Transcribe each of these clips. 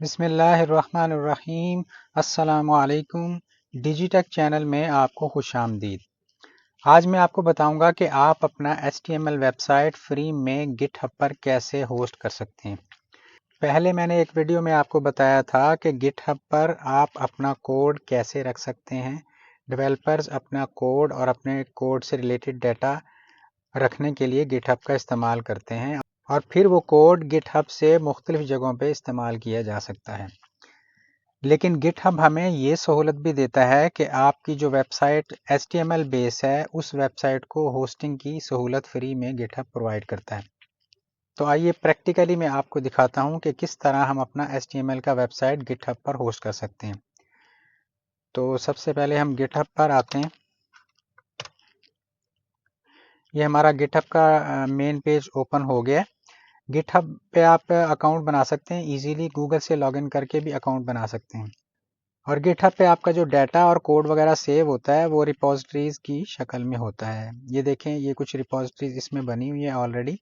बिस्मिल्लाहिर्रहमानिर्रहीम। अस्सलामुअलैकुम। डिजिटेक चैनल में आपको खुशामदीद। आज मैं आपको बताऊंगा कि आप अपना HTML वेबसाइट फ्री में गिटहब पर कैसे होस्ट कर सकते हैं। पहले मैंने एक वीडियो में आपको बताया था कि गिटहब पर आप अपना कोड कैसे रख सकते हैं। डेवलपर्स अपना कोड और अपने कोड से रिलेटेड डाटा रखने के लिए गिटहब का इस्तेमाल करते हैं और फिर वो कोड गिटहब से मुख्तलिफ जगहों पे इस्तेमाल किया जा सकता है। लेकिन गिटहब हमें ये सहूलत भी देता है कि आपकी जो वेबसाइट HTML बेस है उस वेबसाइट को होस्टिंग की सहूलत फ्री में गिटहब प्रोवाइड करता है। तो आइए प्रैक्टिकली मैं आपको दिखाता हूँ कि किस तरह हम अपना HTML का वेबसाइट गिटहब पर होस्ट कर सकते हैं। तो सबसे पहले हम गिटहब पर आते हैं। ये हमारा गिटहब का मेन पेज ओपन हो गया। गिटहब पे आप अकाउंट बना सकते हैं इजीली, गूगल से लॉगिन करके भी अकाउंट बना सकते हैं। और गिटहब पे आपका जो डाटा और कोड वगैरह सेव होता है वो रिपोजिटरीज की शक्ल में होता है। ये देखें, ये कुछ रिपोजिटरीज इसमें बनी हुई है ऑलरेडी।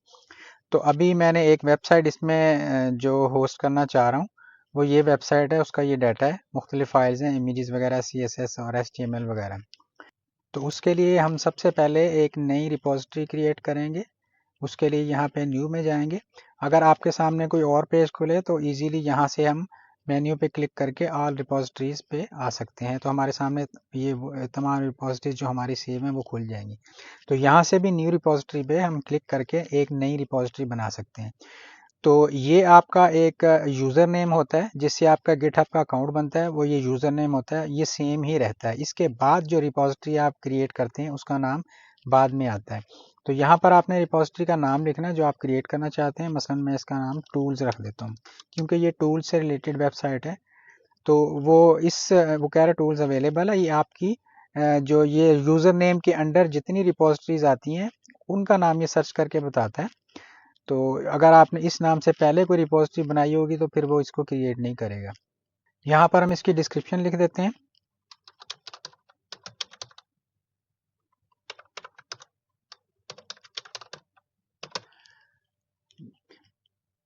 तो अभी मैंने एक वेबसाइट इसमें जो होस्ट करना चाह रहा हूँ वो ये वेबसाइट है, उसका ये डाटा है। मुख्तलिफ फाइल्स हैं, इमेजेस वगैरह, CSS और HTML वगैरह। तो उसके लिए हम सबसे पहले एक नई रिपोजिटरी क्रिएट करेंगे। उसके लिए यहाँ पे न्यू में जाएंगे। अगर आपके सामने कोई और पेज खुले तो इजीली यहाँ से हम मेन्यू पे क्लिक करके ऑल रिपोजिटरीज पे आ सकते हैं। तो हमारे सामने ये तमाम रिपोजिटरीज जो हमारी सेव हैं वो खुल जाएंगी। तो यहाँ से भी न्यू रिपोजिटरी पे हम क्लिक करके एक नई रिपोजिटरी बना सकते हैं। तो ये आपका एक यूज़र नेम होता है जिससे आपका गिटहब का अकाउंट बनता है। वो ये यूज़र नेम होता है, ये सेम ही रहता है। इसके बाद जो रिपोजिटरी आप क्रिएट करते हैं उसका नाम बाद में आता है। तो यहाँ पर आपने रिपोजिटरी का नाम लिखना है जो आप क्रिएट करना चाहते हैं। मसलन मैं इसका नाम टूल्स रख देता हूँ क्योंकि ये टूल्स से रिलेटेड वेबसाइट है। तो वो कह रहा है टूल्स अवेलेबल है। ये आपकी जो ये यूज़र नेम के अंडर जितनी रिपोजिटरीज आती हैं उनका नाम ये सर्च करके बताता है। तो अगर आपने इस नाम से पहले कोई रिपोजिटरी बनाई होगी तो फिर वो इसको क्रिएट नहीं करेगा। यहाँ पर हम इसकी डिस्क्रिप्शन लिख देते हैं।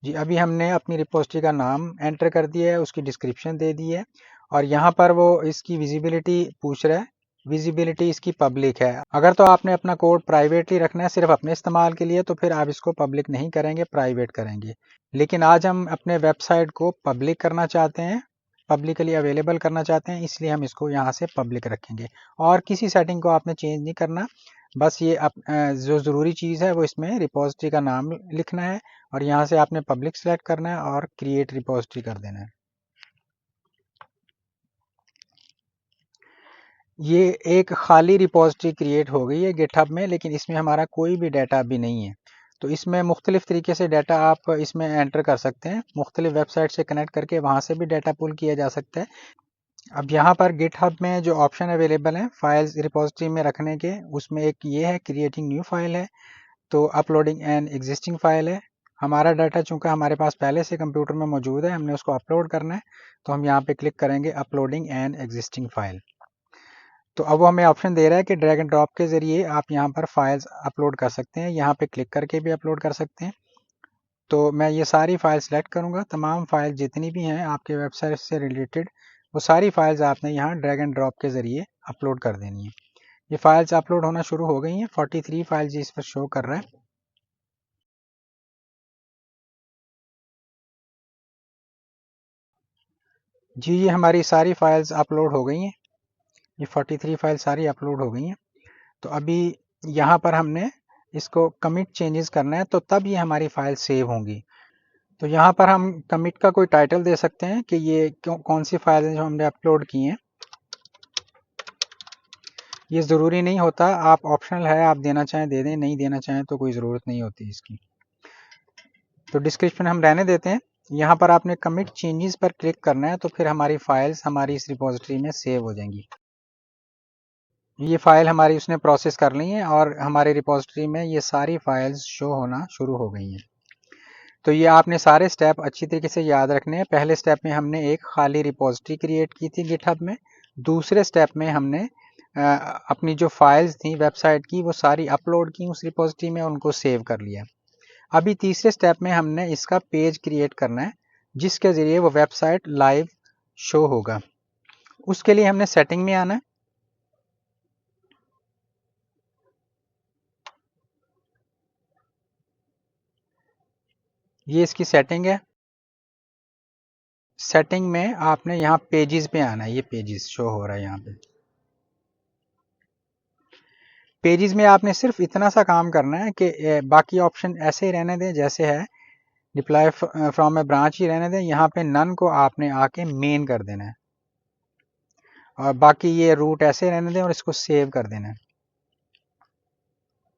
जी, अभी हमने अपनी रिपोजिटरी का नाम एंटर कर दिया है, उसकी डिस्क्रिप्शन दे दी है और यहाँ पर वो इसकी विजिबिलिटी पूछ रहा है। विजिबिलिटी इसकी पब्लिक है। अगर तो आपने अपना कोड प्राइवेटली रखना है सिर्फ अपने इस्तेमाल के लिए तो फिर आप इसको पब्लिक नहीं करेंगे, प्राइवेट करेंगे। लेकिन आज हम अपने वेबसाइट को पब्लिक करना चाहते हैं, पब्लिकली अवेलेबल करना चाहते हैं, इसलिए हम इसको यहाँ से पब्लिक रखेंगे। और किसी सेटिंग को आपने चेंज नहीं करना। बस ये जो ज़रूरी चीज़ है वो इसमें रिपोजिटरी का नाम लिखना है और यहाँ से आपने पब्लिक सेलेक्ट करना है और क्रिएट रिपोजिटरी कर देना है। ये एक खाली रिपोजिटरी क्रिएट हो गई है गिटहब में, लेकिन इसमें हमारा कोई भी डाटा अभी नहीं है। तो इसमें मुख्तलिफ तरीके से डाटा आप इसमें एंटर कर सकते हैं। मुख्तलिफ वेबसाइट से कनेक्ट करके वहाँ से भी डाटा पुल किया जा सकता है। अब यहाँ पर गिटहब में जो ऑप्शन अवेलेबल है फाइल्स रिपोजिटरी में रखने के, उसमें एक ये है क्रिएटिंग न्यू फाइल है, तो अपलोडिंग एन एग्जिस्टिंग फाइल है। हमारा डाटा चूंकि हमारे पास पहले से कंप्यूटर में मौजूद है, हमने उसको अपलोड करना है। तो हम यहाँ पे क्लिक करेंगे अपलोडिंग एन एग्जिस्टिंग फाइल। तो अब वो हमें ऑप्शन दे रहा है कि ड्रैग एंड ड्रॉप के ज़रिए आप यहाँ पर फाइल्स अपलोड कर सकते हैं। यहाँ पे क्लिक करके भी अपलोड कर सकते हैं। तो मैं ये सारी फाइल सेलेक्ट करूँगा। तमाम फाइल जितनी भी हैं आपके वेबसाइट से रिलेटेड वो सारी फाइल्स आपने यहाँ ड्रैग एंड ड्रॉप के ज़रिए अपलोड कर देनी है। ये फाइल्स अपलोड होना शुरू हो गई हैं। 43 फाइल्स इस पर शो कर रहा है। जी, ये हमारी सारी फाइल्स अपलोड हो गई हैं। ये 43 फाइल सारी अपलोड हो गई हैं। तो अभी यहाँ पर हमने इसको कमिट चेंजेस करना है, तो तब ये हमारी फाइल सेव होंगी। तो यहाँ पर हम कमिट का कोई टाइटल दे सकते हैं कि ये कौन सी फाइल है जो हमने अपलोड की हैं। ये ज़रूरी नहीं होता, आप ऑप्शनल है, आप देना चाहें दे दें, नहीं देना चाहें तो कोई ज़रूरत नहीं होती इसकी। तो डिस्क्रिप्शन हम रहने देते हैं। यहाँ पर आपने कमिट चेंजेस पर क्लिक करना है तो फिर हमारी फाइल्स हमारी इस रिपोजिटरी में सेव हो जाएंगी। ये फाइल हमारी उसने प्रोसेस कर ली है और हमारे रिपोजिटरी में ये सारी फाइल्स शो होना शुरू हो गई हैं। तो ये आपने सारे स्टेप अच्छी तरीके से याद रखने हैं। पहले स्टेप में हमने एक खाली रिपोजिटरी क्रिएट की थी गिटहब में। दूसरे स्टेप में हमने अपनी जो फाइल्स थी वेबसाइट की वो सारी अपलोड की उस रिपोजिटरी में, उनको सेव कर लिया। अभी तीसरे स्टेप में हमने इसका पेज क्रिएट करना है। जिसके ज़रिए वो वेबसाइट लाइव शो होगा। उसके लिए हमने सेटिंग में आना है। ये इसकी सेटिंग है। सेटिंग में आपने यहाँ पेजेस पे आना है। ये पेजेस शो हो रहा है यहाँ पे। पेजेस में आपने सिर्फ इतना सा काम करना है कि बाकी ऑप्शन ऐसे ही रहने दें जैसे है। रिप्लाई फ्रॉम ए ब्रांच ही रहने दें। यहाँ पे नन को आपने आके मेन कर देना है और बाकी ये रूट ऐसे रहने दें और इसको सेव कर देना है।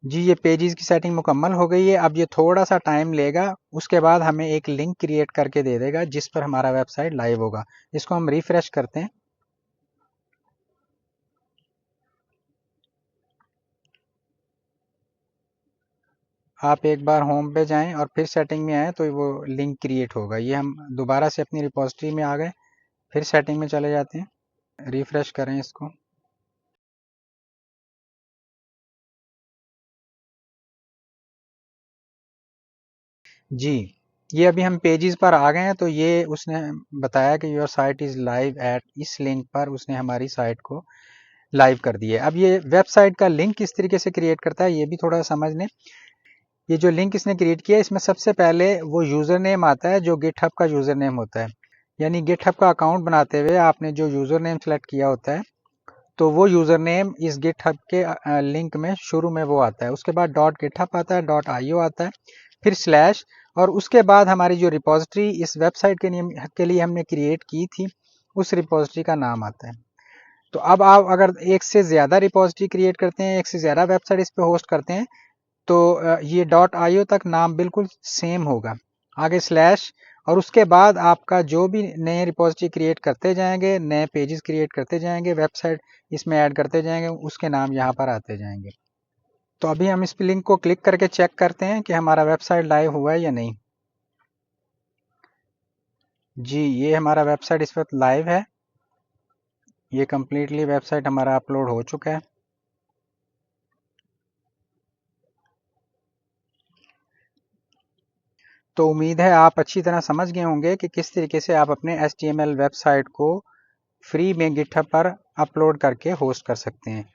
जी ये पेजेस की सेटिंग मुकम्मल हो गई है। अब ये थोड़ा सा टाइम लेगा, उसके बाद हमें एक लिंक क्रिएट करके दे देगा जिस पर हमारा वेबसाइट लाइव होगा। इसको हम रिफ्रेश करते हैं। आप एक बार होम पे जाएं और फिर सेटिंग में आए तो वो लिंक क्रिएट होगा। ये हम दोबारा से अपनी रिपोजिटरी में आ गए, फिर सेटिंग में चले जाते हैं, रिफ्रेश करें इसको। जी ये अभी हम पेजेस पर आ गए हैं, तो ये उसने बताया कि your site is live at, इस लिंक पर उसने हमारी साइट को लाइव कर दिया है। अब ये वेबसाइट का लिंक किस तरीके से क्रिएट करता है ये भी थोड़ा समझ लें। ये जो लिंक इसने क्रिएट किया है इसमें सबसे पहले वो यूज़र नेम आता है जो गिटहब का यूज़र नेम होता है। यानी गिटहब का अकाउंट बनाते हुए आपने जो यूज़र नेम सेलेक्ट किया होता है, तो वो यूज़र नेम इस गिटहब के लिंक में शुरू में वो आता है। उसके बाद डॉट गिटहब आता है, डॉट आईओ आता है, फिर स्लैश, और उसके बाद हमारी जो रिपोजिटरी इस वेबसाइट के लिए हमने क्रिएट की थी उस रिपोजिटरी का नाम आता है। तो अब आप अगर एक से ज़्यादा रिपोजिटरी क्रिएट करते हैं, एक से ज़्यादा वेबसाइट इस पर होस्ट करते हैं, तो ये डॉट आईओ तक नाम बिल्कुल सेम होगा, आगे स्लैश, और उसके बाद आपका जो भी नए रिपोजिटरी क्रिएट करते जाएंगे, नए पेजेस क्रिएट करते जाएंगे, वेबसाइट इसमें ऐड करते जाएंगे, उसके नाम यहाँ पर आते जाएंगे। तो अभी हम इस लिंक को क्लिक करके चेक करते हैं कि हमारा वेबसाइट लाइव हुआ है या नहीं। जी ये हमारा वेबसाइट इस वक्त लाइव है। ये कम्प्लीटली वेबसाइट हमारा अपलोड हो चुका है। तो उम्मीद है आप अच्छी तरह समझ गए होंगे कि किस तरीके से आप अपने HTML वेबसाइट को फ्री में गिटहब पर अपलोड करके होस्ट कर सकते हैं।